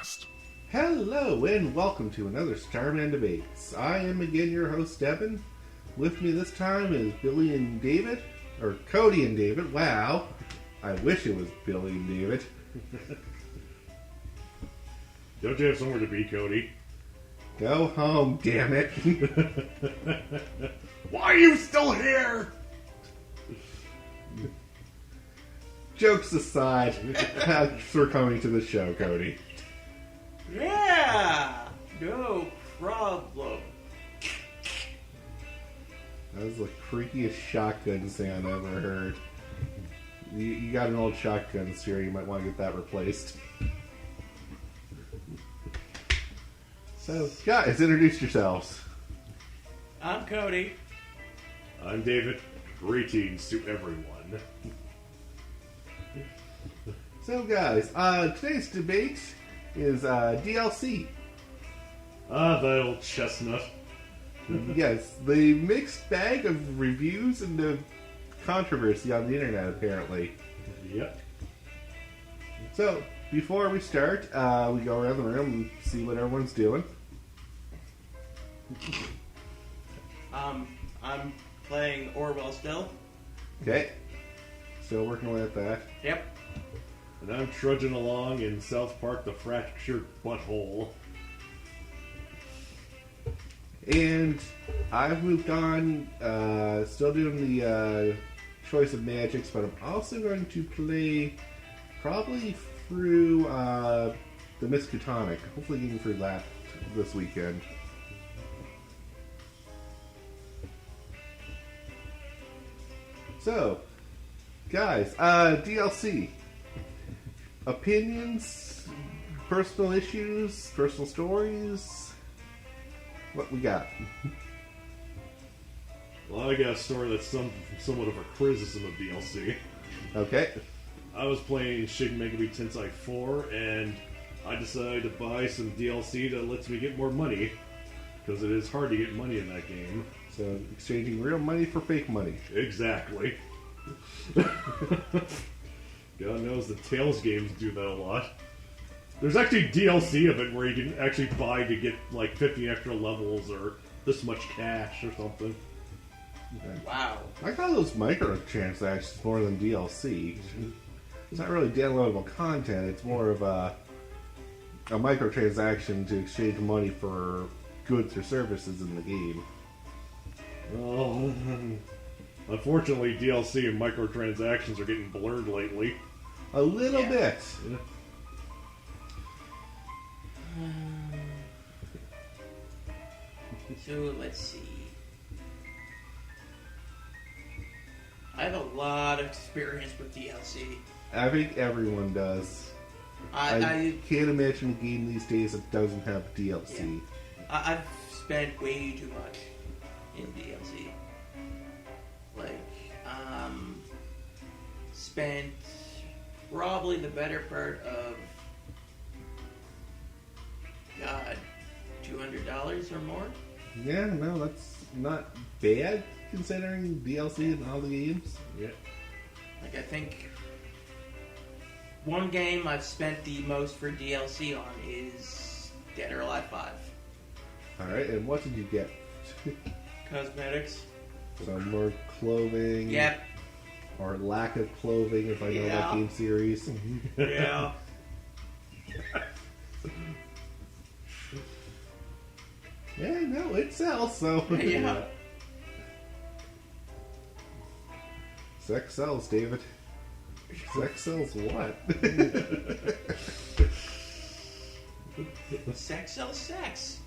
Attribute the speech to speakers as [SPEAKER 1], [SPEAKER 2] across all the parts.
[SPEAKER 1] Podcast.
[SPEAKER 2] Hello and welcome to another Starmen Debates. I am again your host, Devin. With me this time is Billy and David, or Cody and David. Wow, I wish it was Billy and David.
[SPEAKER 3] Don't you have somewhere to be, Cody?
[SPEAKER 2] Go home, damn it.
[SPEAKER 3] Why are you still here?
[SPEAKER 2] Jokes aside, thanks for coming to the show, Cody.
[SPEAKER 4] Yeah, no problem.
[SPEAKER 2] That was the creakiest shotgun sound I've ever heard. You got an old shotgun here, you might want to get that replaced. So, guys, introduce yourselves.
[SPEAKER 4] I'm Cody.
[SPEAKER 3] I'm David. Greetings to everyone.
[SPEAKER 2] So, guys, today's debate is DLC.
[SPEAKER 3] That old chestnut.
[SPEAKER 2] Yes, the mixed bag of reviews and the controversy on the internet, apparently.
[SPEAKER 3] Yep.
[SPEAKER 2] So, before we start, we go around the room and see what everyone's doing.
[SPEAKER 4] I'm playing Orwell still.
[SPEAKER 2] Okay. Still working away at that.
[SPEAKER 4] Yep.
[SPEAKER 3] And I'm trudging along in South Park, the fractured butthole.
[SPEAKER 2] And I've moved on, still doing the choice of magics, but I'm also going to play probably through the Miskatonic. Hopefully getting through that this weekend. So, guys, DLC. Opinions, personal issues, personal stories. What we got?
[SPEAKER 3] Well, I got a story that's somewhat of a criticism of DLC.
[SPEAKER 2] Okay.
[SPEAKER 3] I was playing Shin Megami Tensei 4, and I decided to buy some DLC that lets me get more money, because it is hard to get money in that game.
[SPEAKER 2] So, exchanging real money for fake money.
[SPEAKER 3] Exactly. God knows the Tales games do that a lot. There's actually DLC of it where you can actually buy to get like 50 extra levels or this much cash or something.
[SPEAKER 4] Wow.
[SPEAKER 2] I call those microtransactions more than DLC. It's not really downloadable content, it's more of a microtransaction to exchange money for goods or services in the game.
[SPEAKER 3] Oh, unfortunately, DLC and microtransactions are getting blurred lately.
[SPEAKER 2] A little bit.
[SPEAKER 3] Yeah.
[SPEAKER 4] So let's see. I have a lot of experience with DLC.
[SPEAKER 2] I think everyone does. I can't imagine a game these days that doesn't have DLC.
[SPEAKER 4] I've spent way too much in DLC. Like, spent probably the better part of, God, $200 or more.
[SPEAKER 2] Yeah, no, that's not bad considering DLC in all the games.
[SPEAKER 3] Yeah.
[SPEAKER 4] Like, I think one game I've spent the most for DLC on is Dead or Alive 5.
[SPEAKER 2] Alright, and what did you get?
[SPEAKER 4] Cosmetics.
[SPEAKER 2] Some more clothing.
[SPEAKER 4] Yep.
[SPEAKER 2] Or lack of clothing, if I know that game series.
[SPEAKER 4] Yeah.
[SPEAKER 2] Yeah, no, it sells, so.
[SPEAKER 4] Yeah.
[SPEAKER 2] Sex sells, David. Sex sells what?
[SPEAKER 4] Sex sells sex.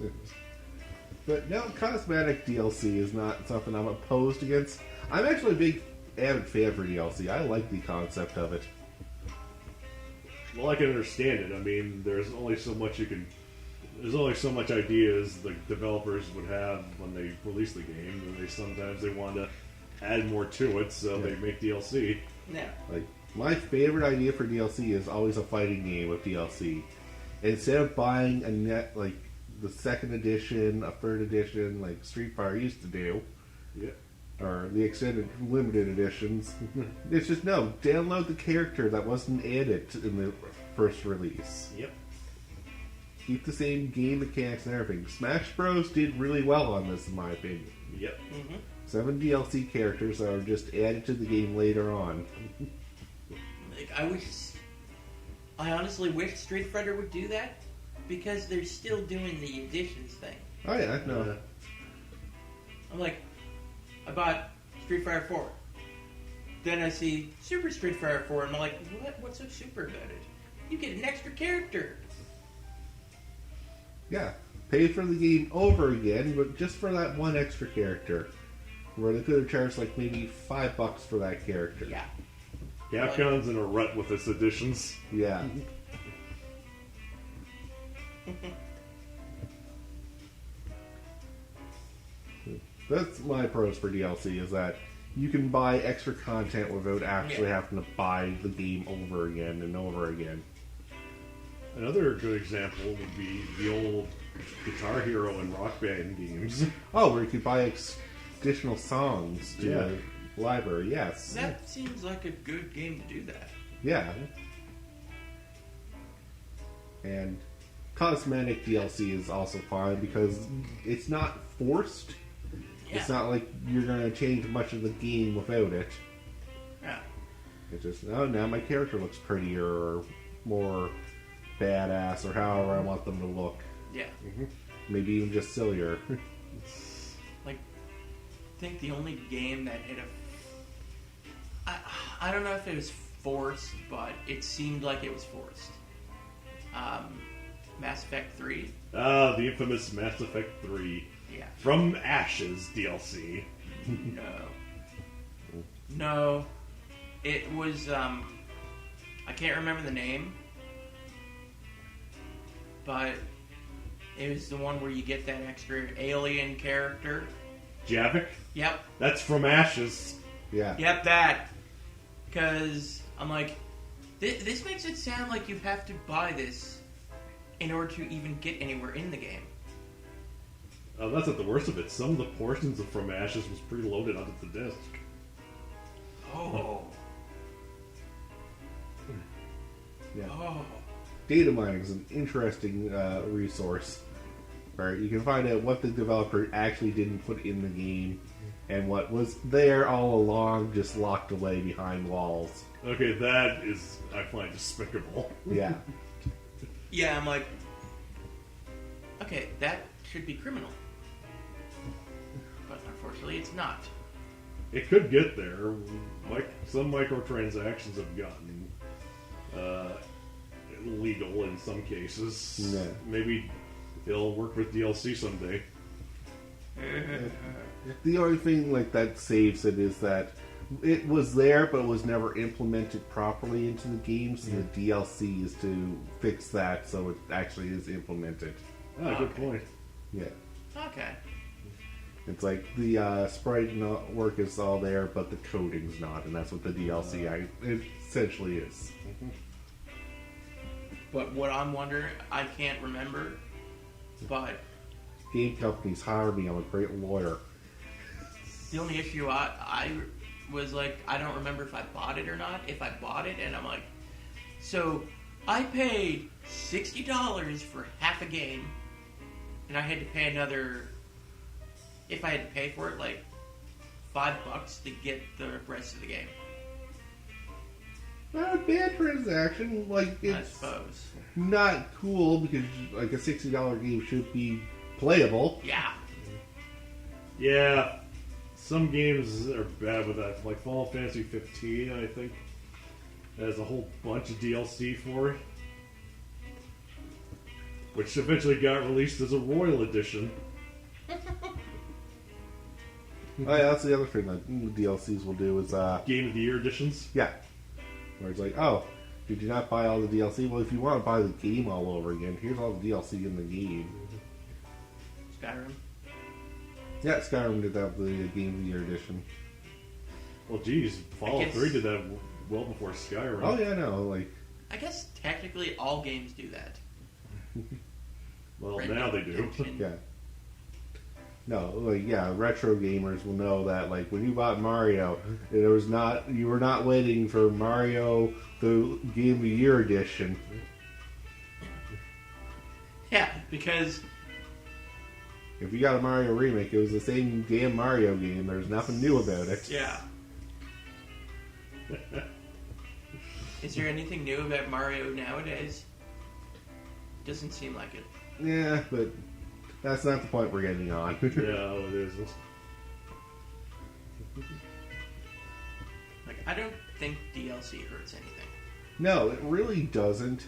[SPEAKER 2] But no, cosmetic DLC is not something I'm opposed against. I'm actually a big avid fan for DLC. I like the concept of it.
[SPEAKER 3] Well, I can understand it. I mean, there's only so much you can. There's only so much ideas the developers would have when they release the game, and sometimes they want to add more to it, so they make DLC.
[SPEAKER 4] Yeah.
[SPEAKER 2] Like, my favorite idea for DLC is always a fighting game with DLC. Instead of buying the second edition, a third edition, like Street Fighter used to do,
[SPEAKER 3] Yeah.
[SPEAKER 2] or the extended limited editions, it's just download the character that wasn't added in the first release.
[SPEAKER 3] Yep.
[SPEAKER 2] keep the same game mechanics and everything. Smash Bros. Did really well on this, in my opinion.
[SPEAKER 3] Yep.
[SPEAKER 2] 7 DLC characters that are just added to the game later on.
[SPEAKER 4] Like, I honestly wish Street Fighter would do that, because they're still doing the editions thing.
[SPEAKER 2] Oh yeah, no.
[SPEAKER 4] I'm like, I bought Street Fighter 4. Then I see Super Street Fighter 4, and I'm like, what? What's so super about it? You get an extra character.
[SPEAKER 2] Yeah, pay for the game over again, but just for that one extra character. Where they could have charged like maybe $5 for that character.
[SPEAKER 4] Yeah.
[SPEAKER 3] Capcom's in a rut with its editions.
[SPEAKER 2] Yeah. That's my pros for DLC, is that you can buy extra content without actually having to buy the game over again and over again.
[SPEAKER 3] Another good example would be the old Guitar Hero and Rock Band games.
[SPEAKER 2] Oh, where you could buy additional songs to the library, yes.
[SPEAKER 4] That seems like a good game to do that.
[SPEAKER 2] Yeah. And cosmetic DLC is also fine because it's not forced.
[SPEAKER 4] Yeah.
[SPEAKER 2] It's not like you're going to change much of the game without it.
[SPEAKER 4] Yeah.
[SPEAKER 2] It's just, oh, now my character looks prettier or more badass or however I want them to look.
[SPEAKER 4] Yeah.
[SPEAKER 2] Maybe even just sillier.
[SPEAKER 4] Like, I think the only game that hit I don't know if it was forced, but it seemed like it was forced. Mass Effect 3.
[SPEAKER 3] The infamous Mass Effect 3.
[SPEAKER 4] Yeah.
[SPEAKER 3] From Ashes DLC.
[SPEAKER 4] No. It was, I can't remember the name, but it was the one where you get that extra alien character.
[SPEAKER 3] Javik?
[SPEAKER 4] Yep.
[SPEAKER 3] That's from Ashes.
[SPEAKER 2] Yeah.
[SPEAKER 4] Yep, that. Because I'm like, this makes it sound like you have to buy this in order to even get anywhere in the game.
[SPEAKER 3] That's not the worst of it. Some of the portions of From Ashes was preloaded onto the disc.
[SPEAKER 4] Oh.
[SPEAKER 2] Yeah.
[SPEAKER 4] Oh.
[SPEAKER 2] Data mining is an interesting resource where you can find out what the developer actually didn't put in the game and what was there all along just locked away behind walls.
[SPEAKER 3] Okay, that is, I find, despicable.
[SPEAKER 2] Yeah.
[SPEAKER 4] Yeah, I'm like, okay, that should be criminal. But unfortunately, it's not.
[SPEAKER 3] It could get there. Like, some microtransactions have gotten illegal in some cases.
[SPEAKER 2] Yeah.
[SPEAKER 3] Maybe it'll work with DLC someday.
[SPEAKER 2] The only thing like that saves it is that it was there, but it was never implemented properly into the game. So the DLC is to fix that, so it actually is implemented.
[SPEAKER 3] Ah, good point.
[SPEAKER 2] Yeah,
[SPEAKER 4] Okay.
[SPEAKER 2] it's like the sprite work is all there, but the coding's not, and that's what the DLC it essentially is.
[SPEAKER 4] But what I'm wondering, I can't remember, but
[SPEAKER 2] Game companies hire me. I'm a great lawyer.
[SPEAKER 4] the only issue I was like, I don't remember if I bought it or not. If I bought it, and I'm like, so I paid $60 for half a game, and I had to pay another, if I had to pay for it, like $5 to get the rest of the game.
[SPEAKER 2] Not a bad transaction. Like,
[SPEAKER 4] I
[SPEAKER 2] it's
[SPEAKER 4] suppose.
[SPEAKER 2] not cool because like a $60 game should be playable.
[SPEAKER 4] Yeah.
[SPEAKER 3] Yeah, some games are bad with that. Like Final Fantasy 15, I think, has a whole bunch of DLC for it, which eventually got released as a Royal Edition.
[SPEAKER 2] Oh yeah, that's the other thing that DLCs will do is
[SPEAKER 3] Game of the Year editions.
[SPEAKER 2] yeah, where it's like, oh, did you not buy all the DLC? Well, if you want to buy the game all over again, here's all the DLC in the game.
[SPEAKER 4] Skyrim.
[SPEAKER 2] Yeah, Skyrim did that with the Game of the Year edition.
[SPEAKER 3] Well, geez, Fallout
[SPEAKER 4] guess-
[SPEAKER 3] 3 did that well before Skyrim.
[SPEAKER 2] Oh yeah, no, like
[SPEAKER 4] I guess technically all games do that.
[SPEAKER 3] Well,
[SPEAKER 4] Red
[SPEAKER 3] now they
[SPEAKER 4] Dead
[SPEAKER 3] do.
[SPEAKER 4] Redemption.
[SPEAKER 2] yeah. No, like yeah, retro gamers will know that like when you bought Mario, you were not waiting for Mario the Game of the Year edition.
[SPEAKER 4] Yeah, because
[SPEAKER 2] If you got a Mario remake, it was the same damn Mario game. There's nothing new about it.
[SPEAKER 4] yeah. Is there anything new about Mario nowadays? Doesn't seem like it.
[SPEAKER 2] Yeah, but that's not the point we're getting on.
[SPEAKER 3] No, it isn't.
[SPEAKER 4] Like, I don't think DLC hurts anything.
[SPEAKER 2] No, it really doesn't.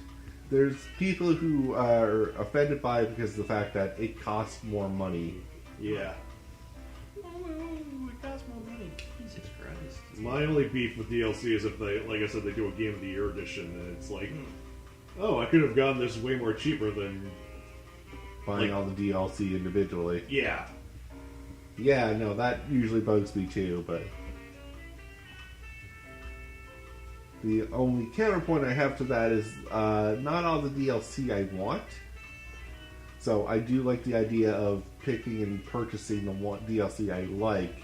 [SPEAKER 2] There's people who are offended by it because of the fact that it costs more money.
[SPEAKER 3] Yeah.
[SPEAKER 4] Oh, it costs more money. Jesus Christ.
[SPEAKER 3] My only beef with DLC is if they, like I said, they do a Game of the Year edition, and it's like, oh, I could have gotten this way more cheaper than
[SPEAKER 2] Buying all the DLC individually.
[SPEAKER 3] yeah.
[SPEAKER 2] Yeah, no, that usually bugs me too, but the only counterpoint I have to that is not all the DLC I want. So I do like the idea of picking and purchasing the one DLC I like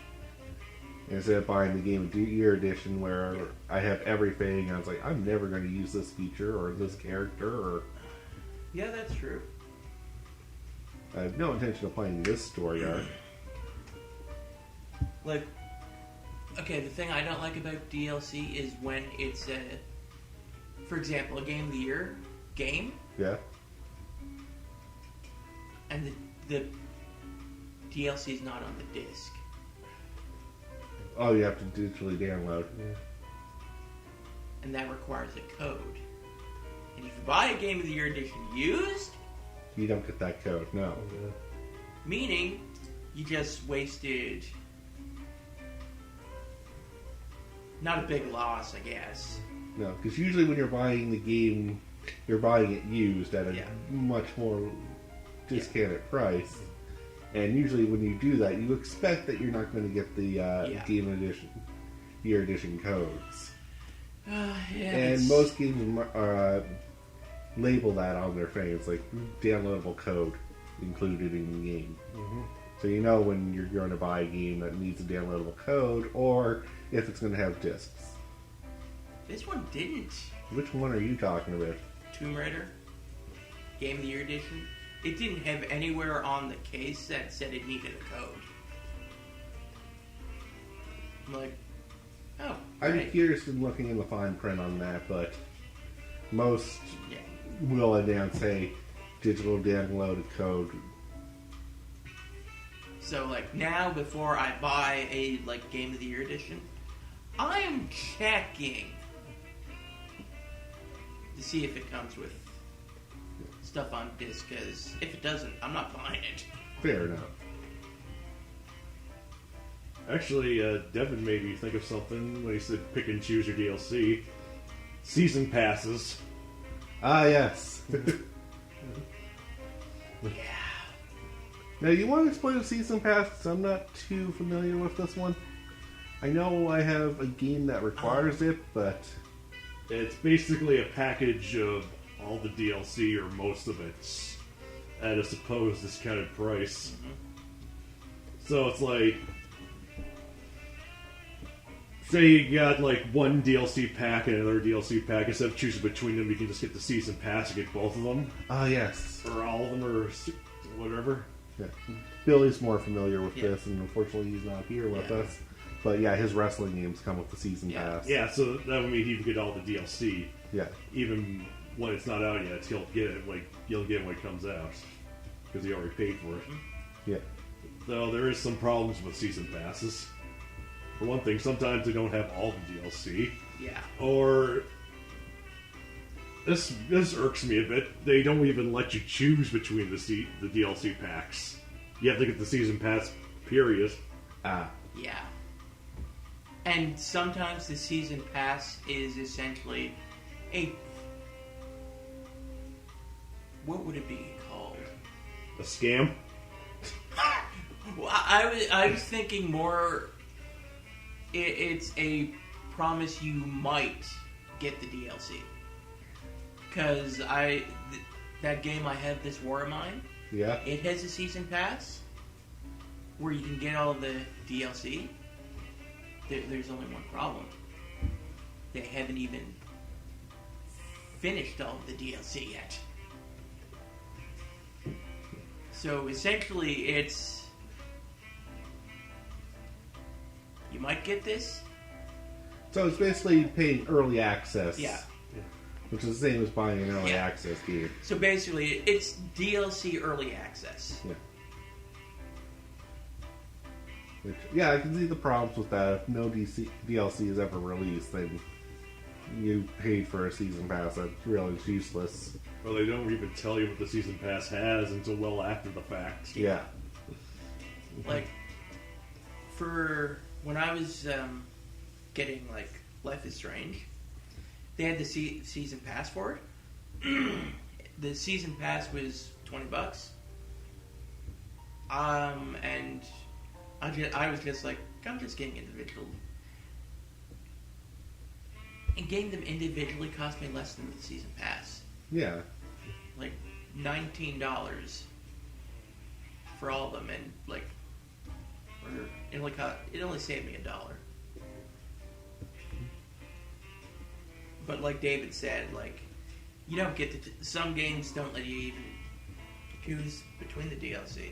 [SPEAKER 2] instead of buying the Game of the Year edition where I have everything and I was like, I'm never going to use this feature or this character or
[SPEAKER 4] Yeah, that's true.
[SPEAKER 2] I have no intention of playing this story arc.
[SPEAKER 4] Like, okay, the thing I don't like about DLC is when it's for example, a Game of the Year game,
[SPEAKER 2] Yeah.
[SPEAKER 4] and the DLC is not on the disc.
[SPEAKER 2] Oh, you have to digitally download.
[SPEAKER 4] And that requires a code. And if you buy a Game of the Year edition used,
[SPEAKER 2] You don't get that code, no.
[SPEAKER 4] meaning you just wasted not a big loss, I guess.
[SPEAKER 2] No, because usually when you're buying the game, you're buying it used at a
[SPEAKER 4] Yeah.
[SPEAKER 2] much more discounted price. And usually when you do that, you expect that you're not going to get the game edition, year edition codes. And most games label that on their thing. It's like downloadable code included in the game.
[SPEAKER 3] Mm-hmm.
[SPEAKER 2] So you know when you're going to buy a game that needs a downloadable code, or if it's going to have discs.
[SPEAKER 4] This one didn't.
[SPEAKER 2] Which one are you talking about?
[SPEAKER 4] Tomb Raider, Game of the Year edition. It didn't have anywhere on the case that said it needed a code. I'm like, oh,
[SPEAKER 2] I'm
[SPEAKER 4] right.
[SPEAKER 2] curious in looking in the fine print on that, but most
[SPEAKER 4] Yeah.
[SPEAKER 2] will announce a digital downloaded code.
[SPEAKER 4] So like now, before I buy a like Game of the Year edition, I am checking to see if it comes with stuff on disc. Because if it doesn't, I'm not buying it.
[SPEAKER 2] Fair enough.
[SPEAKER 3] Actually, Devin made me think of something when he said pick and choose your DLC. Season passes.
[SPEAKER 2] Ah, yes.
[SPEAKER 4] Yeah.
[SPEAKER 2] Now, you want to explain the season pass? 'Cause I'm not too familiar with this one. I know I have a game that requires it, but
[SPEAKER 3] It's basically a package of all the DLC or most of it at a supposed discounted price. So it's like, say you got like one DLC pack and another DLC pack. Instead of choosing between them, you can just get the season pass and get both of them,
[SPEAKER 2] ah, yes.
[SPEAKER 3] or all of them, or whatever.
[SPEAKER 2] Yeah. Billy's more familiar with
[SPEAKER 4] Yeah.
[SPEAKER 2] this, and unfortunately he's not here with
[SPEAKER 4] Yeah.
[SPEAKER 2] us. But yeah, his wrestling games come with the season
[SPEAKER 4] Yeah.
[SPEAKER 2] pass.
[SPEAKER 3] Yeah, so that would mean he would get all the DLC,
[SPEAKER 2] Yeah.
[SPEAKER 3] even when it's not out yet. He'll get it he'll get it when it comes out because he already paid for it.
[SPEAKER 2] Yeah.
[SPEAKER 3] Though there is some problems with season passes. For one thing, sometimes they don't have all the DLC,
[SPEAKER 4] Yeah.
[SPEAKER 3] or this irks me a bit. They don't even let you choose between the DLC packs. You have to get the season pass. Period.
[SPEAKER 2] Ah.
[SPEAKER 4] Yeah. And sometimes the season pass is essentially a... What would it be called?
[SPEAKER 3] A scam.
[SPEAKER 4] Well, I was thinking more... It's a promise you might get the DLC. Because that game I have, This War of Mine,
[SPEAKER 2] Yeah.
[SPEAKER 4] it has a season pass where you can get all the DLC. There's only one problem. They haven't even finished all of the DLC yet. So essentially, it's you might get this.
[SPEAKER 2] So it's basically paying early access.
[SPEAKER 4] Yeah.
[SPEAKER 2] Which is the same as buying an early
[SPEAKER 4] Yeah.
[SPEAKER 2] access game.
[SPEAKER 4] So basically, it's DLC early access.
[SPEAKER 2] Yeah. Which, yeah, I can see the problems with that. If no DLC is ever released, then you paid for a season pass. That really is useless.
[SPEAKER 3] Well, they don't even tell you what the season pass has until well after the fact.
[SPEAKER 2] Yeah.
[SPEAKER 4] Like, for when I was getting, like, Life is Strange, they had the season pass for it. The season pass was $20. And I was just like, I'm just getting individual. And getting them individually cost me less than the season pass.
[SPEAKER 2] Yeah.
[SPEAKER 4] Like $19 for all of them, and like, it only saved me $1. But like David said, like, you don't get to. Some games don't let you even choose between the DLC,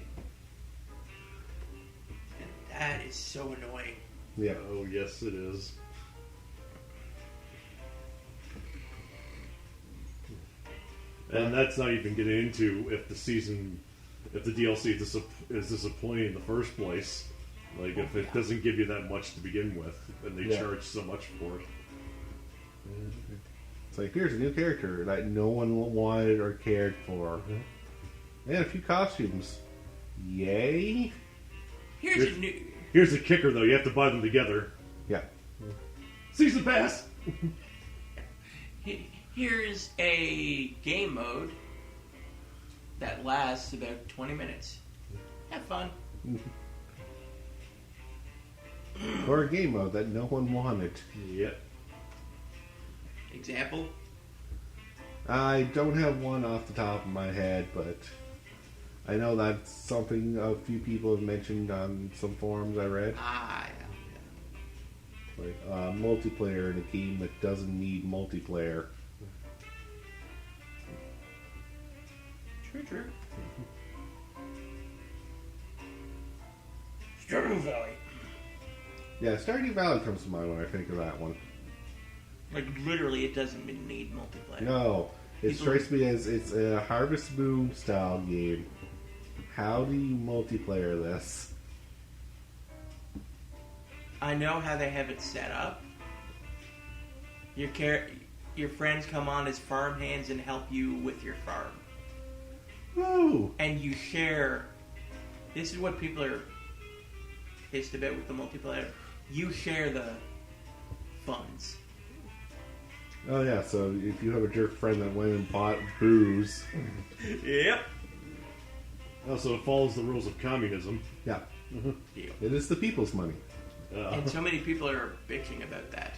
[SPEAKER 4] and that is so annoying.
[SPEAKER 2] Yeah.
[SPEAKER 3] Oh, yes, it is. And that's not even getting into if the DLC is disappointing in the first place. Like, if it doesn't give you that much to begin with, and they charge so much for it.
[SPEAKER 2] It's like, here's a new character that no one wanted or cared for. And a few costumes. Yay?
[SPEAKER 3] Here's the kicker, though. You have to buy them together.
[SPEAKER 2] Yeah.
[SPEAKER 3] Season pass!
[SPEAKER 4] Here's a game mode that lasts about 20 minutes. Have fun.
[SPEAKER 2] Or a game mode that no one wanted.
[SPEAKER 3] Yep.
[SPEAKER 4] Example?
[SPEAKER 2] I don't have one off the top of my head, but I know that's something a few people have mentioned on some forums I read.
[SPEAKER 4] Yeah.
[SPEAKER 2] Like multiplayer in a game that doesn't need multiplayer.
[SPEAKER 4] True. Stardew Valley.
[SPEAKER 2] Yeah, Stardew Valley comes to mind when I think of that one.
[SPEAKER 4] Like, literally, it doesn't even need multiplayer.
[SPEAKER 2] No, it strikes me as it's a Harvest Moon style game. How do you multiplayer this?
[SPEAKER 4] I know how they have it set up. Your friends come on as farm hands and help you with your farm.
[SPEAKER 2] Woo!
[SPEAKER 4] And you share. This is what people are pissed about with the multiplayer. You share the funds.
[SPEAKER 2] Oh yeah, so if you have a jerk friend that went and bought booze.
[SPEAKER 4] Yep.
[SPEAKER 3] Also, it follows the rules of communism.
[SPEAKER 2] Yeah.
[SPEAKER 4] Deal.
[SPEAKER 2] It is the people's money.
[SPEAKER 4] And so many people are bitching about that.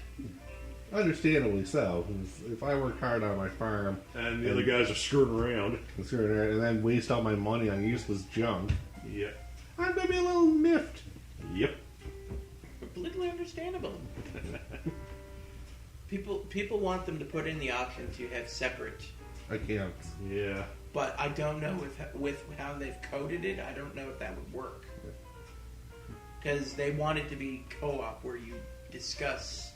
[SPEAKER 2] Understandably so. If I work hard on my farm
[SPEAKER 3] And the other guys are screwing around.
[SPEAKER 2] and then waste all my money on useless junk,
[SPEAKER 3] Yep.
[SPEAKER 2] I'm gonna be a little miffed.
[SPEAKER 3] Yep.
[SPEAKER 4] Completely understandable. People want them to put in the option to have separate,
[SPEAKER 2] Accounts.
[SPEAKER 3] Yeah.
[SPEAKER 4] but I don't know with how they've coded it. I don't know if that would work because they want it to be co-op where you discuss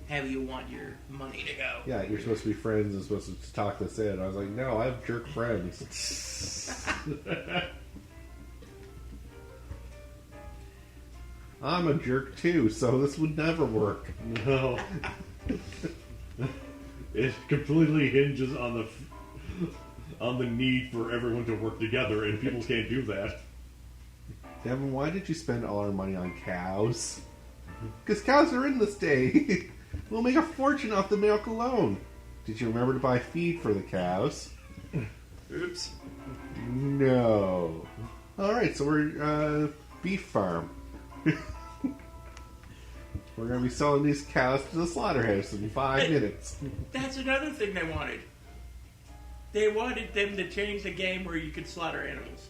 [SPEAKER 4] how you want your money to go.
[SPEAKER 2] Yeah, you're supposed to be friends and supposed to talk this in. I was like, no, I have jerk friends. I'm a jerk too, so this would never work.
[SPEAKER 3] No. It completely hinges on the need for everyone to work together, and people can't do that.
[SPEAKER 2] Devin, why did you spend all our money on cows? Because cows are in this day. We'll make a fortune off the milk alone. Did you remember to buy feed for the cows?
[SPEAKER 4] Oops.
[SPEAKER 2] No. Alright, so we're beef farm. We're going to be selling these cows to the slaughterhouse in 5 minutes.
[SPEAKER 4] That's another thing they wanted. They wanted them to change the game where you could slaughter animals.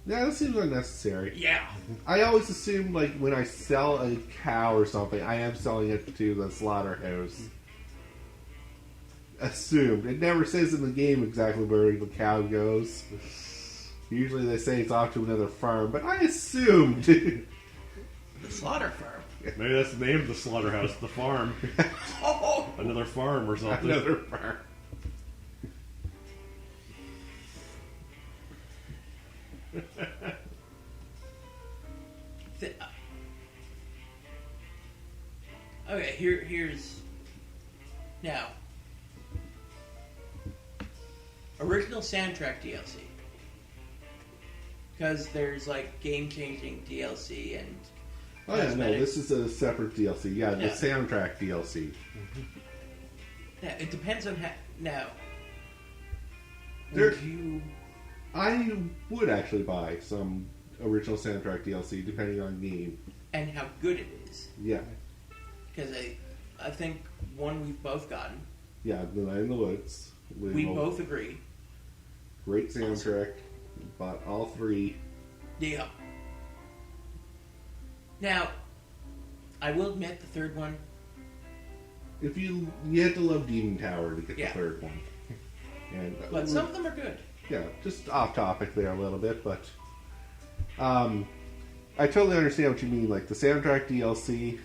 [SPEAKER 2] Yeah, that seems unnecessary.
[SPEAKER 4] Yeah.
[SPEAKER 2] I always assume, like, when I sell a cow or something, I am selling it to the slaughterhouse. Assumed. It never says in the game exactly where the cow goes. Usually they say it's off to another farm, but I assumed.
[SPEAKER 4] The slaughter farm.
[SPEAKER 3] Maybe that's the name of the slaughterhouse, the farm.
[SPEAKER 4] Oh!
[SPEAKER 3] Another farm or something.
[SPEAKER 2] Another farm.
[SPEAKER 4] Okay, here's now original soundtrack DLC, because there's like game-changing DLC and
[SPEAKER 2] Oh yeah, no,
[SPEAKER 4] cosmetic.
[SPEAKER 2] this is a separate DLC. Yeah, the
[SPEAKER 4] Yeah.
[SPEAKER 2] soundtrack DLC.
[SPEAKER 4] Yeah, it depends on how. Now,
[SPEAKER 2] There-
[SPEAKER 4] would you?
[SPEAKER 2] I would actually buy some original soundtrack DLC depending on game.
[SPEAKER 4] And how good it is,
[SPEAKER 2] Yeah,
[SPEAKER 4] because I think one we've both gotten.
[SPEAKER 2] yeah, The Night in the Woods.
[SPEAKER 4] We both agree.
[SPEAKER 2] Great soundtrack. Bought all three.
[SPEAKER 4] Yeah. Now, I will admit the third one.
[SPEAKER 2] If you had to love Demon Tower to get
[SPEAKER 4] Yeah.
[SPEAKER 2] the third one. And
[SPEAKER 4] But some of them are good.
[SPEAKER 2] yeah, just off topic there a little bit, but I totally understand what you mean. Like the soundtrack DLC,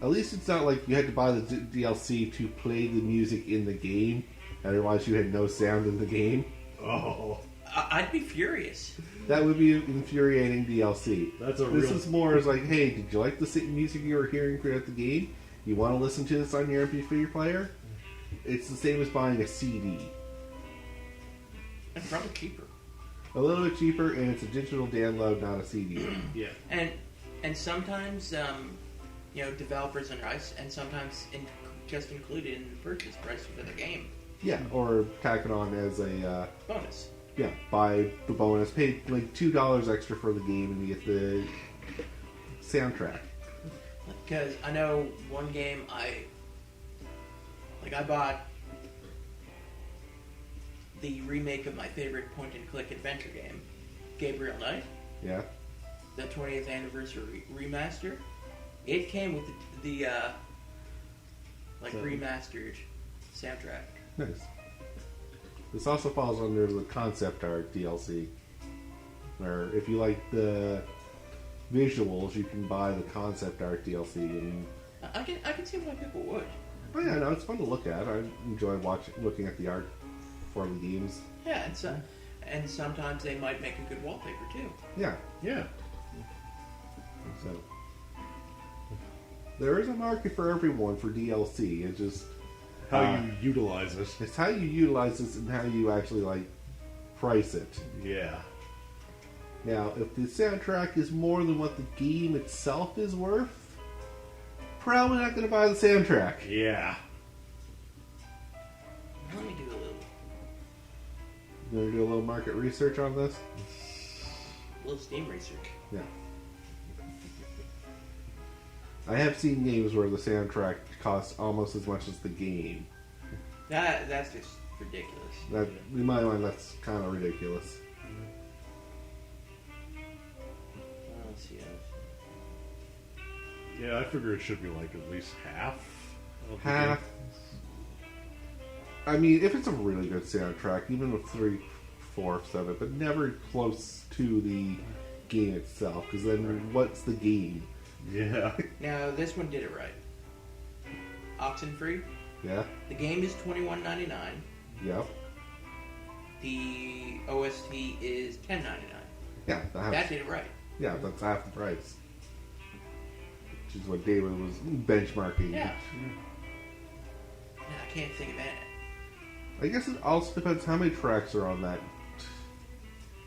[SPEAKER 2] at least it's not like you had to buy the DLC to play the music in the game. Otherwise, you had no sound in the game.
[SPEAKER 3] Oh,
[SPEAKER 4] I'd be furious.
[SPEAKER 2] That would be infuriating DLC.
[SPEAKER 3] that's a
[SPEAKER 2] This
[SPEAKER 3] real.
[SPEAKER 2] is more as like, hey, did you like the music you were hearing throughout the game? You want to listen to this on your MP3 player? It's the same as buying a CD.
[SPEAKER 4] And probably cheaper.
[SPEAKER 2] A little bit cheaper, and it's a digital download, not a CD.
[SPEAKER 3] Yeah.
[SPEAKER 4] And sometimes, developers are nice, and sometimes just included in the purchase price for the game.
[SPEAKER 2] Yeah, or tack it on as a
[SPEAKER 4] Bonus.
[SPEAKER 2] buy the bonus, pay like $2 extra for the game, and you get the soundtrack.
[SPEAKER 4] Because I know one game I bought the remake of my favorite point-and-click adventure game, Gabriel Knight,
[SPEAKER 2] Yeah,
[SPEAKER 4] the 20th anniversary remaster. It came with the remastered soundtrack.
[SPEAKER 2] nice. This also falls under the concept art DLC, or if you like the visuals, you can buy the concept art DLC. And
[SPEAKER 4] I can see why people would.
[SPEAKER 2] oh yeah, no, it's fun to look at. I enjoy looking at the art for the games.
[SPEAKER 4] Yeah, and sometimes they might make a good wallpaper too.
[SPEAKER 2] Yeah,
[SPEAKER 3] Yeah.
[SPEAKER 2] so there is a market for everyone for DLC. It's just
[SPEAKER 3] How you utilize it.
[SPEAKER 2] it's how you utilize this and how you actually like price it.
[SPEAKER 3] Yeah.
[SPEAKER 2] Now, if the soundtrack is more than what the game itself is worth, probably not going to buy the soundtrack.
[SPEAKER 3] Yeah.
[SPEAKER 4] Let me do a
[SPEAKER 2] You going to do a little market research on this?
[SPEAKER 4] little Steam research.
[SPEAKER 2] Yeah. I have seen games where the soundtrack costs almost as much as the game.
[SPEAKER 4] That's just ridiculous.
[SPEAKER 2] That, in my mind, that's kind of ridiculous.
[SPEAKER 4] Let's see.
[SPEAKER 3] Yeah, I figure it should be like at least half. Of the
[SPEAKER 2] Half.
[SPEAKER 3] game.
[SPEAKER 2] I mean, if it's a really good soundtrack, even with 3/4 of it, but never close to the game itself, because then what's the game?
[SPEAKER 3] Yeah.
[SPEAKER 4] Now this one did it right. Oxenfree.
[SPEAKER 2] Yeah?
[SPEAKER 4] The game is $21.99.
[SPEAKER 2] Yep.
[SPEAKER 4] The OST is $10.99.
[SPEAKER 2] Yeah,
[SPEAKER 4] That did it right.
[SPEAKER 2] yeah, that's half the price. Which is what David was benchmarking.
[SPEAKER 4] Yeah. Now, I can't think of that.
[SPEAKER 2] I guess it also depends how many tracks are on that.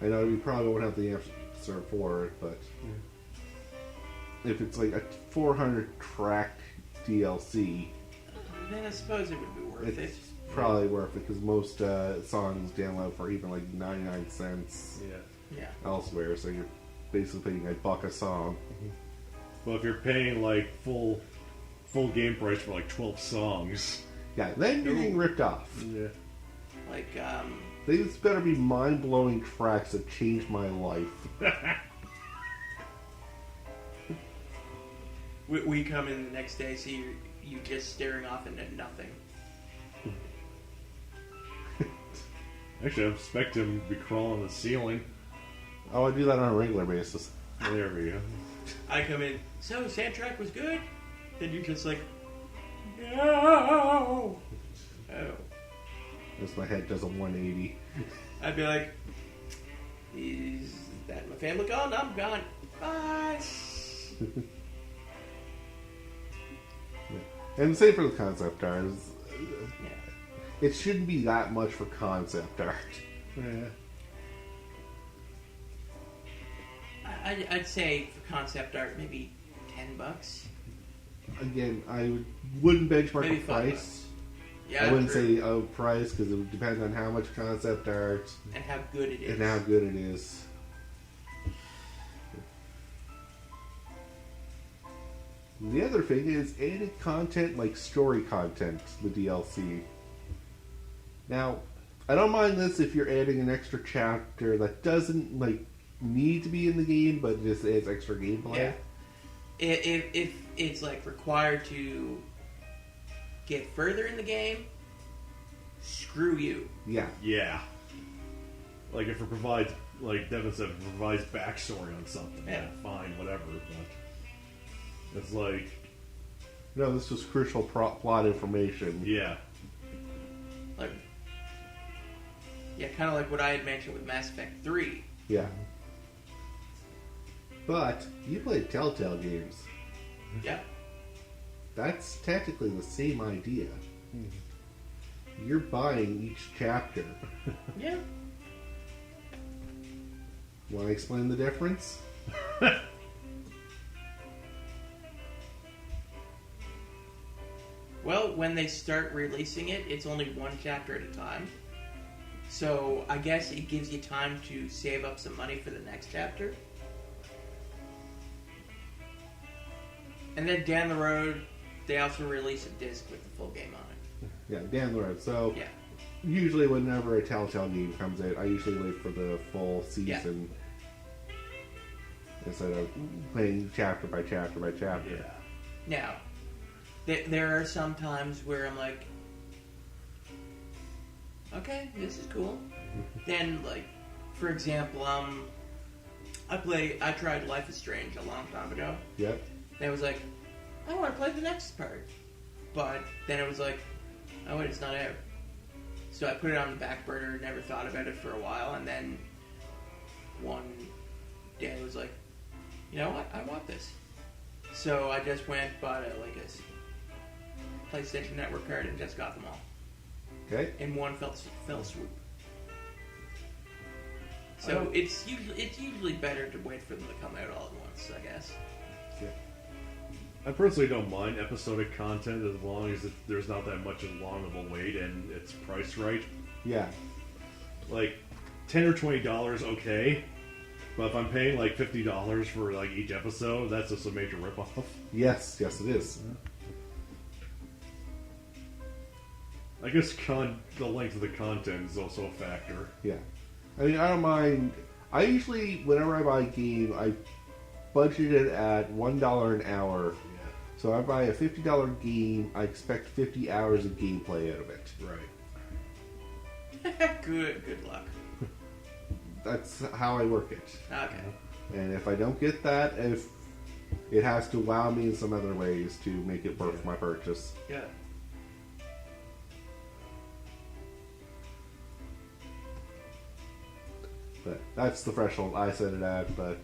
[SPEAKER 2] I know you probably won't have the answer for it, but if it's like a 400 track DLC,
[SPEAKER 4] Then I suppose it would be worth it.
[SPEAKER 2] it's probably worth it because most songs download for even like 99 cents
[SPEAKER 3] Yeah.
[SPEAKER 4] Yeah.
[SPEAKER 2] elsewhere, so you're basically paying $1 a song.
[SPEAKER 3] Well, if you're paying like full game price for like 12 songs.
[SPEAKER 2] Yeah, then you're getting ripped off.
[SPEAKER 3] Yeah.
[SPEAKER 4] Like,
[SPEAKER 2] These better be mind-blowing tracks that changed my life.
[SPEAKER 4] we come in the next day, see you just staring off into nothing.
[SPEAKER 3] Actually, I expect him to be crawling the ceiling.
[SPEAKER 2] Oh, I do that on a regular basis.
[SPEAKER 3] There we go.
[SPEAKER 4] I come in, so soundtrack was good? Then you're just like, no! Oh.
[SPEAKER 2] As my head does a 180.
[SPEAKER 4] I'd be like, is that my family gone? I'm gone. Bye!
[SPEAKER 2] And same for the concept art.
[SPEAKER 4] Yeah.
[SPEAKER 2] It shouldn't be that much for concept art.
[SPEAKER 3] Yeah.
[SPEAKER 4] I'd say for concept art, maybe $10.
[SPEAKER 2] Again, I wouldn't benchmark
[SPEAKER 4] Maybe
[SPEAKER 2] a
[SPEAKER 4] $5.
[SPEAKER 2] price.
[SPEAKER 4] Yeah,
[SPEAKER 2] I wouldn't
[SPEAKER 4] true.
[SPEAKER 2] say a price because it would depend on how much concept art
[SPEAKER 4] And how good it is.
[SPEAKER 2] and how good it is. The other thing is added content like story content to the DLC. Now, I don't mind this if you're adding an extra chapter that doesn't need to be in the game, but just adds extra gameplay.
[SPEAKER 4] Yeah. If it's required to get further in the game, screw you.
[SPEAKER 2] Yeah.
[SPEAKER 3] Yeah. Like if it provides, like Devin said, if it provides backstory on something,
[SPEAKER 4] Yeah.
[SPEAKER 3] fine, whatever. But it's like,
[SPEAKER 2] No, this was crucial plot information.
[SPEAKER 3] yeah.
[SPEAKER 4] Kind of like what I had mentioned with Mass Effect 3.
[SPEAKER 2] Yeah. But you played Telltale games.
[SPEAKER 4] Yeah.
[SPEAKER 2] That's technically the same idea. You're buying each chapter.
[SPEAKER 4] Yeah.
[SPEAKER 2] Want to explain the difference?
[SPEAKER 4] Well, when they start releasing it, it's only one chapter at a time. So I guess it gives you time to save up some money for the next chapter. And then down the road, they also release a disc with the full game on it.
[SPEAKER 2] Yeah, down the road. So
[SPEAKER 4] Yeah.
[SPEAKER 2] usually whenever a Telltale game comes out, I usually wait for the full season instead of playing chapter by chapter by chapter.
[SPEAKER 3] Yeah.
[SPEAKER 4] Now, there are some times where I'm like, okay, this is cool. Then, for example, I tried Life is Strange a long time ago.
[SPEAKER 2] Yep.
[SPEAKER 4] And I was like, I want to play the next part. But then it was like, oh wait, it's not out. So I put it on the back burner, never thought about it for a while, and then one day I was like, you know what, I want this. So I just went, bought a PlayStation Network card and just got them all.
[SPEAKER 2] Okay.
[SPEAKER 4] In one fell swoop. So it's usually better to wait for them to come out all at once, I guess.
[SPEAKER 2] Yeah.
[SPEAKER 3] I personally don't mind episodic content as long as there's not that much long of a wait and it's priced right.
[SPEAKER 2] Yeah.
[SPEAKER 3] Like $10 or $20, okay. But if I'm paying like $50 for like each episode, that's just a major ripoff.
[SPEAKER 2] Yes, it is.
[SPEAKER 3] I guess the length of the content is also a factor.
[SPEAKER 2] Yeah. I mean, I don't mind. I usually, whenever I buy a game, I budget it at $1 an hour.
[SPEAKER 3] Yeah.
[SPEAKER 2] So I buy a $50 game, I expect 50 hours of gameplay out of it.
[SPEAKER 3] Right.
[SPEAKER 4] Good luck.
[SPEAKER 2] That's how I work it.
[SPEAKER 4] Okay.
[SPEAKER 2] And if I don't get that, if it has to wow me in some other ways to make it worth my purchase.
[SPEAKER 4] Yeah.
[SPEAKER 2] But that's the threshold I set it at, but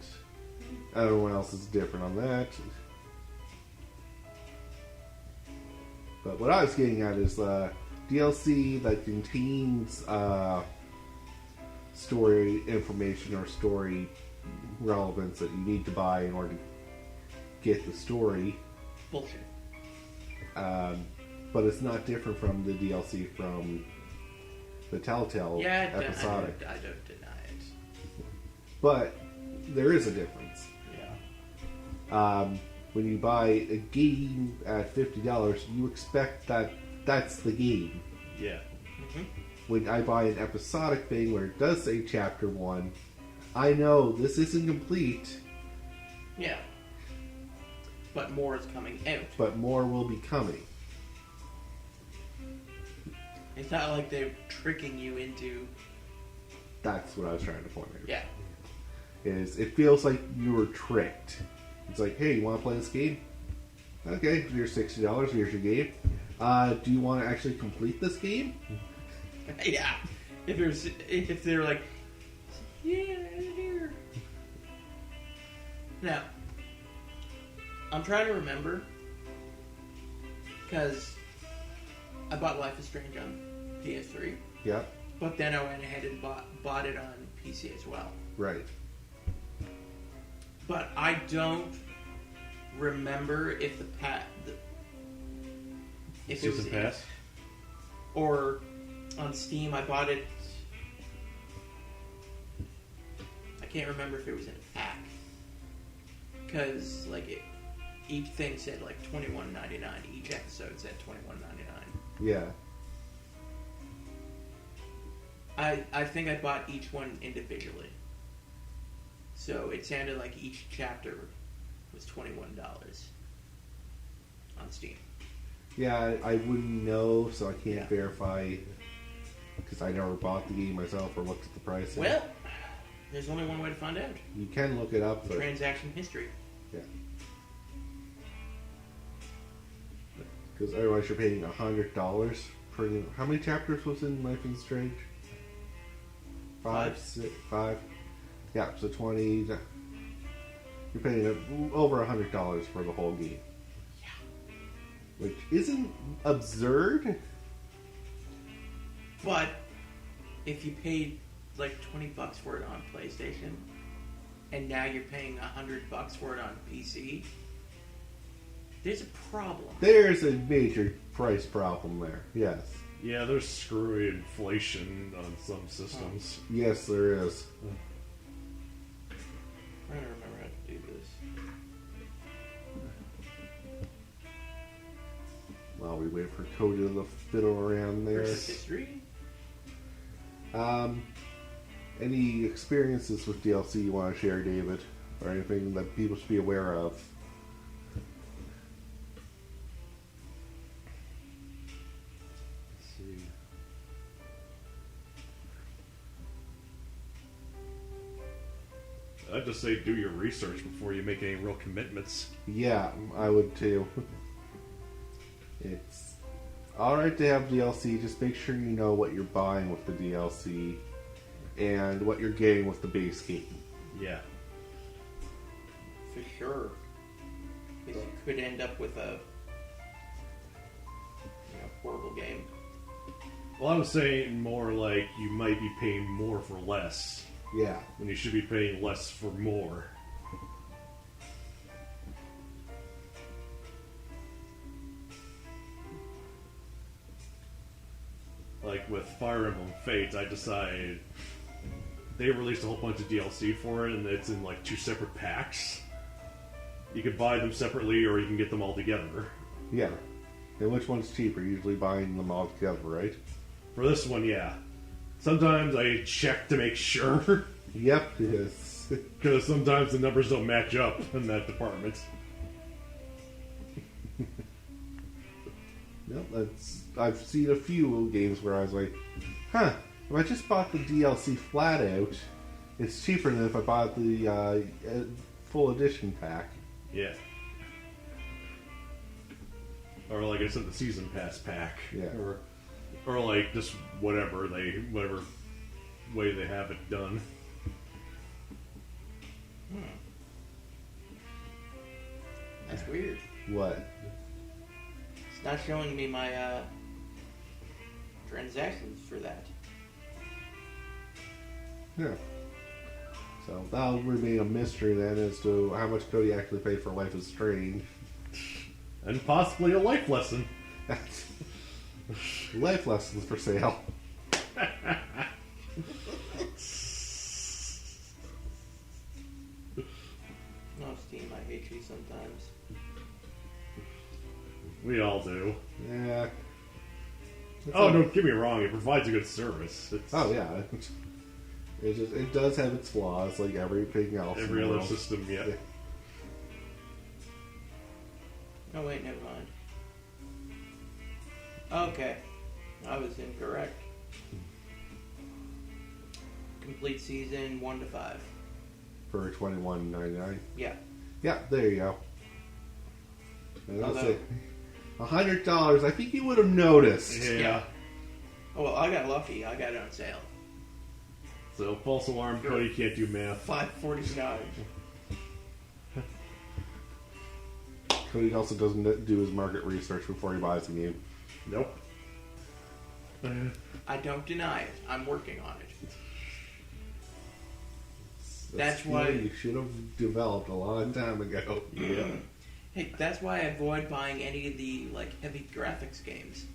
[SPEAKER 2] everyone else is different on that. But what I was getting at is DLC that contains story information or story relevance that you need to buy in order to get the story.
[SPEAKER 4] Bullshit.
[SPEAKER 2] But it's not different from the DLC from the Telltale episodic.
[SPEAKER 4] I don't deny it.
[SPEAKER 2] But there is a difference.
[SPEAKER 4] Yeah.
[SPEAKER 2] When you buy a game at $50, you expect that that's the game.
[SPEAKER 3] Yeah.
[SPEAKER 4] Mm-hmm.
[SPEAKER 2] When I buy an episodic thing where it does say Chapter 1, I know this isn't complete.
[SPEAKER 4] Yeah. But more is coming out.
[SPEAKER 2] But more will be coming.
[SPEAKER 4] It's not like they're tricking you into...
[SPEAKER 2] That's what I was trying to point out.
[SPEAKER 4] Yeah.
[SPEAKER 2] is it feels like you were tricked. It's like, hey, you want to play this game? Okay, here's $60. Here's your game. Do you want to actually complete this game?
[SPEAKER 4] Yeah. If they're like, yeah, here. Now, I'm trying to remember because I bought Life is Strange on PS3.
[SPEAKER 2] Yeah.
[SPEAKER 4] But then I went ahead and bought it on PC as well.
[SPEAKER 2] Right.
[SPEAKER 4] But I don't remember if if it was
[SPEAKER 3] Season Pass?
[SPEAKER 4] or on Steam. I bought it. I can't remember if it was in a pack because each thing said like $21.99. Each episode said $21.99.
[SPEAKER 2] Yeah.
[SPEAKER 4] I think I bought each one individually. So it sounded like each chapter was $21 on Steam.
[SPEAKER 2] Yeah, I wouldn't know, so I can't verify because I never bought the game myself or looked at the price.
[SPEAKER 4] Well, there's only one way to find out.
[SPEAKER 2] You can look it up. But,
[SPEAKER 4] transaction history.
[SPEAKER 2] Yeah. Because otherwise you're paying $100 for... How many chapters was in Life is Strange? 5, 6, 5. Yeah, so 20. You're paying over $100 for the whole game.
[SPEAKER 4] Yeah.
[SPEAKER 2] Which isn't absurd.
[SPEAKER 4] But if you paid like $20 for it on PlayStation, and now you're paying $100 for it on PC, there's a problem.
[SPEAKER 2] There's a major price problem there. Yes.
[SPEAKER 3] Yeah, there's screwy inflation on some systems.
[SPEAKER 2] Yes, there is.
[SPEAKER 4] I'm trying to remember how to do this.
[SPEAKER 2] While we wait for Cody to fiddle around there.
[SPEAKER 4] History?
[SPEAKER 2] Any experiences with DLC you want to share, David? Or anything that people should be aware of?
[SPEAKER 3] Let's see. I'd just say do your research before you make any real commitments.
[SPEAKER 2] Yeah, I would too. It's alright to have DLC, just make sure you know what you're buying with the DLC and what you're getting with the base game.
[SPEAKER 3] Yeah.
[SPEAKER 4] For sure. Because you could end up with a horrible game.
[SPEAKER 3] Well, I was saying more like you might be paying more for less.
[SPEAKER 2] Yeah.
[SPEAKER 3] When you should be paying less for more. Like with Fire Emblem Fates, I decided they released a whole bunch of DLC for it, and it's in like 2 separate packs. You could buy them separately, or you can get them all together.
[SPEAKER 2] Yeah. And which one's cheaper? Usually buying them all together, right?
[SPEAKER 3] For this one, yeah. Sometimes I check to make sure.
[SPEAKER 2] Yep, yes.
[SPEAKER 3] Because sometimes the numbers don't match up in that department.
[SPEAKER 2] Yep, I've seen a few games where I was like, huh, if I just bought the DLC flat out, it's cheaper than if I bought the full edition pack.
[SPEAKER 3] Yeah. Or like I said, the season pass pack.
[SPEAKER 2] Yeah.
[SPEAKER 3] Or like just whatever way they have it done.
[SPEAKER 4] That's weird.
[SPEAKER 2] What?
[SPEAKER 4] It's not showing me my transactions for that.
[SPEAKER 2] Yeah. So that'll remain a mystery then as to how much Cody actually paid for Life is Strange.
[SPEAKER 3] And possibly a life lesson.
[SPEAKER 2] Life lessons for sale.
[SPEAKER 4] No, Steam, I hate you sometimes.
[SPEAKER 3] We all do.
[SPEAKER 2] Yeah.
[SPEAKER 3] Don't get me wrong, it provides a good service.
[SPEAKER 2] Oh yeah. It does have its flaws like everything else.
[SPEAKER 3] Every other system, yeah.
[SPEAKER 4] Oh wait, never mind. Okay, I was incorrect. Complete season 1 to 5.
[SPEAKER 2] for $21.99.
[SPEAKER 4] Yeah.
[SPEAKER 2] Yeah, there you go. And that's
[SPEAKER 4] Although-
[SPEAKER 2] it. $100. I think you would have noticed.
[SPEAKER 3] Yeah.
[SPEAKER 4] Oh, well, I got lucky. I got it on sale.
[SPEAKER 3] So false alarm, Cody can't do math.
[SPEAKER 4] $5.49.
[SPEAKER 2] Cody also doesn't do his market research before he buys the game.
[SPEAKER 3] Nope.
[SPEAKER 4] I don't deny it. I'm working on it.
[SPEAKER 2] That's
[SPEAKER 4] That's
[SPEAKER 2] skill
[SPEAKER 4] why-
[SPEAKER 2] you should have developed a long time ago.
[SPEAKER 3] Yeah.
[SPEAKER 4] Hey, that's why I avoid buying any of the heavy graphics games,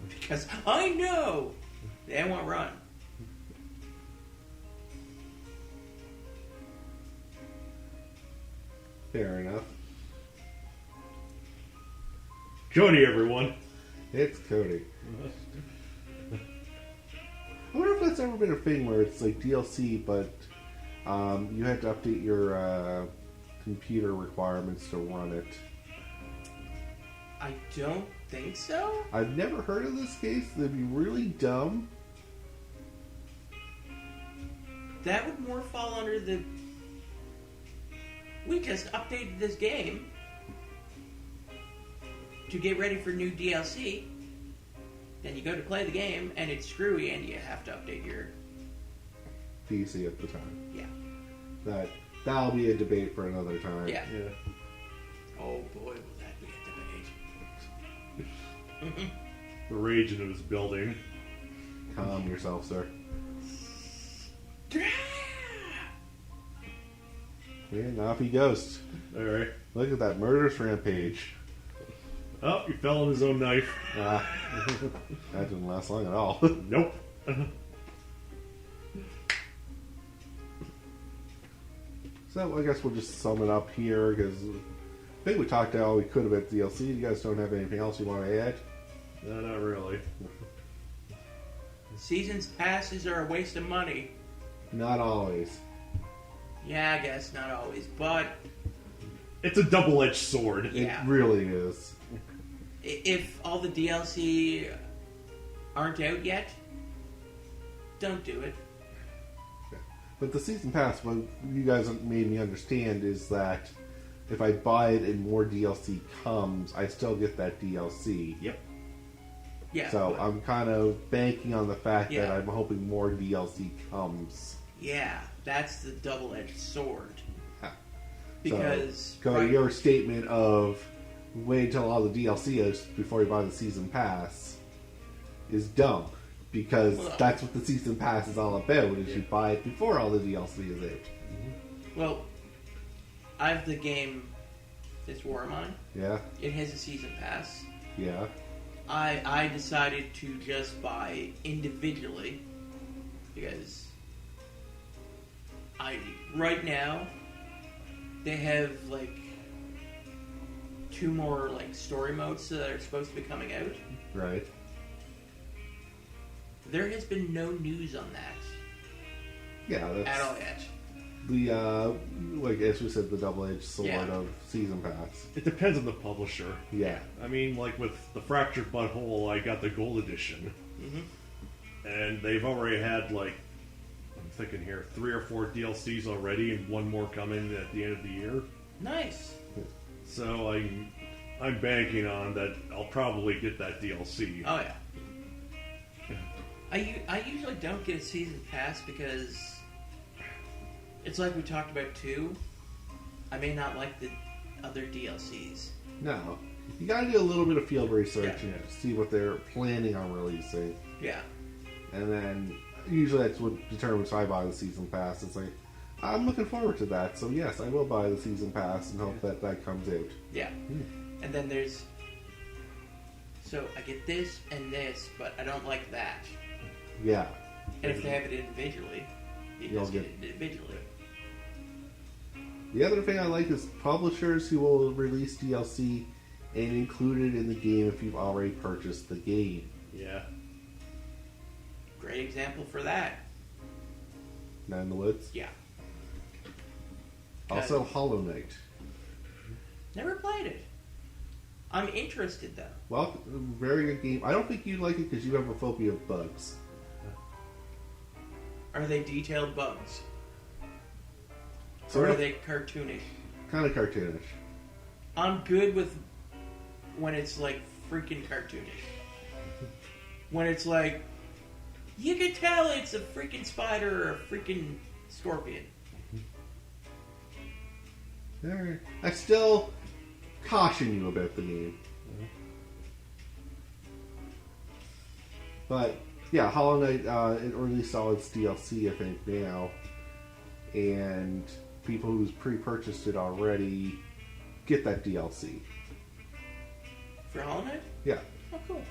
[SPEAKER 4] because I know they won't run.
[SPEAKER 2] Fair enough.
[SPEAKER 3] Cody, everyone.
[SPEAKER 2] It's Cody. I wonder if that's ever been a thing where it's like DLC, but you had to update your computer requirements to run it.
[SPEAKER 4] I don't think so.
[SPEAKER 2] I've never heard of this case. That'd be really dumb.
[SPEAKER 4] That would more fall under the. We just updated this game to get ready for new DLC. Then you go to play the game and it's screwy and you have to update your.
[SPEAKER 2] PC at the time.
[SPEAKER 4] Yeah.
[SPEAKER 2] That'll be a debate for another time.
[SPEAKER 4] Yeah.
[SPEAKER 3] Yeah.
[SPEAKER 4] Oh boy, will that be a debate.
[SPEAKER 3] The rage in his building.
[SPEAKER 2] Calm yourself, sir. And off he goes.
[SPEAKER 3] Alright.
[SPEAKER 2] Look at that murderous rampage.
[SPEAKER 3] Oh, he fell on his own knife.
[SPEAKER 2] That didn't last long at all.
[SPEAKER 3] Nope.
[SPEAKER 2] So I guess we'll just sum it up here because I think we talked all we could about DLC. You guys don't have anything else you want to add?
[SPEAKER 3] No, not really.
[SPEAKER 4] Seasons passes are a waste of money.
[SPEAKER 2] Not always.
[SPEAKER 4] Yeah, I guess not always, but
[SPEAKER 3] It's a double-edged sword.
[SPEAKER 4] Yeah.
[SPEAKER 2] It really is.
[SPEAKER 4] if all the DLC aren't out yet, don't do it.
[SPEAKER 2] But the season pass, what you guys made me understand is that if I buy it and more DLC comes, I still get that DLC.
[SPEAKER 3] Yep.
[SPEAKER 4] Yeah.
[SPEAKER 2] So
[SPEAKER 4] but-
[SPEAKER 2] I'm kind of banking on the fact that
[SPEAKER 4] Yeah.
[SPEAKER 2] I'm hoping more DLC comes.
[SPEAKER 4] yeah, that's the double-edged sword.
[SPEAKER 2] So,
[SPEAKER 4] Because
[SPEAKER 2] Cody,
[SPEAKER 4] right-
[SPEAKER 2] your statement of wait until all the DLC is before you buy the season pass is dumb. Because
[SPEAKER 4] Well,
[SPEAKER 2] that's what the season pass is all about, is you
[SPEAKER 3] Yeah.
[SPEAKER 2] buy it before all the DLC is out.
[SPEAKER 4] well, I have the game this War Mine.
[SPEAKER 2] Yeah?
[SPEAKER 4] It has a season pass.
[SPEAKER 2] Yeah.
[SPEAKER 4] I decided to just buy individually because right now they have two more story modes that are supposed to be coming out.
[SPEAKER 2] Right.
[SPEAKER 4] There has been no news on that
[SPEAKER 2] Yeah,
[SPEAKER 4] at
[SPEAKER 2] that's
[SPEAKER 4] all yet.
[SPEAKER 2] the as we said, the double-edged sword
[SPEAKER 4] Yeah.
[SPEAKER 2] of season pass.
[SPEAKER 3] It depends on the publisher.
[SPEAKER 2] Yeah.
[SPEAKER 3] I mean, like with the Fractured Butthole, I got the gold edition.
[SPEAKER 4] Mm-hmm.
[SPEAKER 3] And they've already had, I'm thinking here, 3 or 4 DLCs already and one more coming at the end of the year.
[SPEAKER 4] Nice.
[SPEAKER 3] So I'm banking on that I'll probably get that DLC.
[SPEAKER 4] Oh yeah. I usually don't get a season pass because it's like we talked about too. I may not like the other DLCs.
[SPEAKER 2] No. You gotta do a little bit of field research
[SPEAKER 4] Yeah.
[SPEAKER 2] and see what they're planning on releasing.
[SPEAKER 4] Yeah.
[SPEAKER 2] And then usually that's what determines if I buy the season pass. It's like, I'm looking forward to that, so yes, I will buy the season pass and hope that that comes out.
[SPEAKER 4] Yeah. And then there's so I get this and this, but I don't like that.
[SPEAKER 2] Yeah.
[SPEAKER 4] And if they have it individually, you
[SPEAKER 2] You'll
[SPEAKER 4] just get
[SPEAKER 2] get-
[SPEAKER 4] it individually.
[SPEAKER 2] The other thing I like is publishers who will release DLC and include it in the game if you've already purchased the game.
[SPEAKER 3] Yeah.
[SPEAKER 4] Great example for that.
[SPEAKER 2] Not in the Woods.
[SPEAKER 4] Yeah.
[SPEAKER 2] Also, Hollow Knight.
[SPEAKER 4] Never played it. I'm interested though.
[SPEAKER 2] Well, very good game. I don't think you'd like it because you have a phobia of bugs.
[SPEAKER 4] Are they detailed bugs? Or are they cartoonish?
[SPEAKER 2] Kind of cartoonish.
[SPEAKER 4] I'm good with when it's like freaking cartoonish. When it's like, you can tell it's a freaking spider or a freaking scorpion.
[SPEAKER 2] Alright. I still caution you about the name. But, yeah, Hollow Knight, it released all its DLC, I think, now. And people who's pre-purchased it already get that DLC.
[SPEAKER 4] For Hollow Knight?
[SPEAKER 2] Yeah.
[SPEAKER 4] Oh, cool.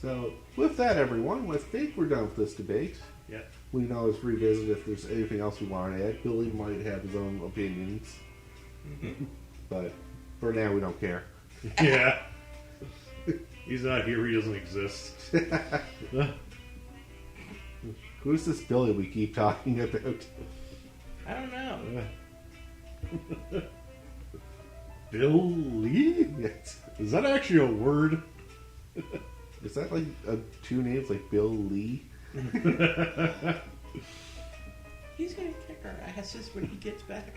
[SPEAKER 2] So, with that, everyone, I think we're done with this debate.
[SPEAKER 3] Yeah.
[SPEAKER 2] We can always revisit if there's anything else we want to add. Billy might have his own opinions.
[SPEAKER 4] Mm-hmm.
[SPEAKER 2] But for now, we don't care.
[SPEAKER 3] Yeah. He's not here. He doesn't exist.
[SPEAKER 2] Who's this Billy we keep talking about?
[SPEAKER 4] I don't know.
[SPEAKER 3] Billy?
[SPEAKER 2] Yes.
[SPEAKER 3] Is that actually a word?
[SPEAKER 2] Is that like two names like Bill Lee?
[SPEAKER 4] He's gonna kick our asses when he gets back.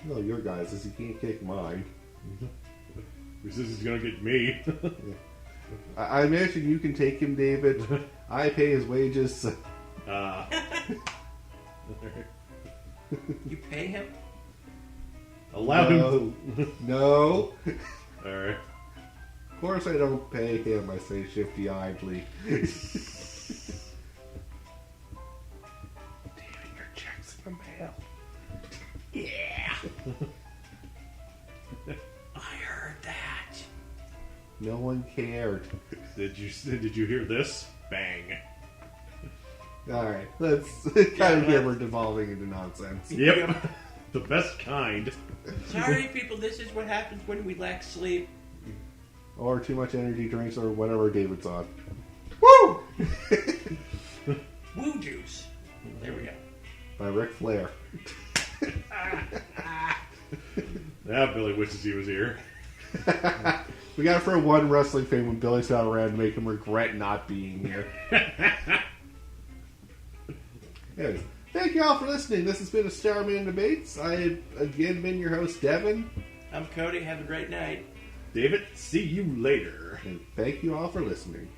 [SPEAKER 2] No, your guys is he can't kick mine.
[SPEAKER 3] Who says he's gonna get me?
[SPEAKER 2] I imagine you can take him, David. I pay his wages.
[SPEAKER 4] You pay him?
[SPEAKER 3] Allow him to...
[SPEAKER 2] No.
[SPEAKER 3] Alright.
[SPEAKER 2] Of course I don't pay him, I say shifty-eyedly. David, your check's in the mail.
[SPEAKER 4] Yeah. I heard that.
[SPEAKER 2] No one cared.
[SPEAKER 3] Did you hear this? Bang.
[SPEAKER 2] Alright, let's kind of here we're devolving into nonsense.
[SPEAKER 3] Yep. The best kind.
[SPEAKER 4] Sorry, people, this is what happens when we lack sleep.
[SPEAKER 2] Or too much energy drinks or whatever David's on. Woo!
[SPEAKER 4] Woo juice. There we go.
[SPEAKER 2] By Ric Flair.
[SPEAKER 3] Now Billy wishes he was here.
[SPEAKER 2] We got it for one wrestling fan when Billy's not around to make him regret not being here. Anyways, thank you all for listening. This has been a Starman Debates. I have again been your host, Devin.
[SPEAKER 4] I'm Cody. Have a great night.
[SPEAKER 3] David, see you later.
[SPEAKER 2] And thank you all for listening.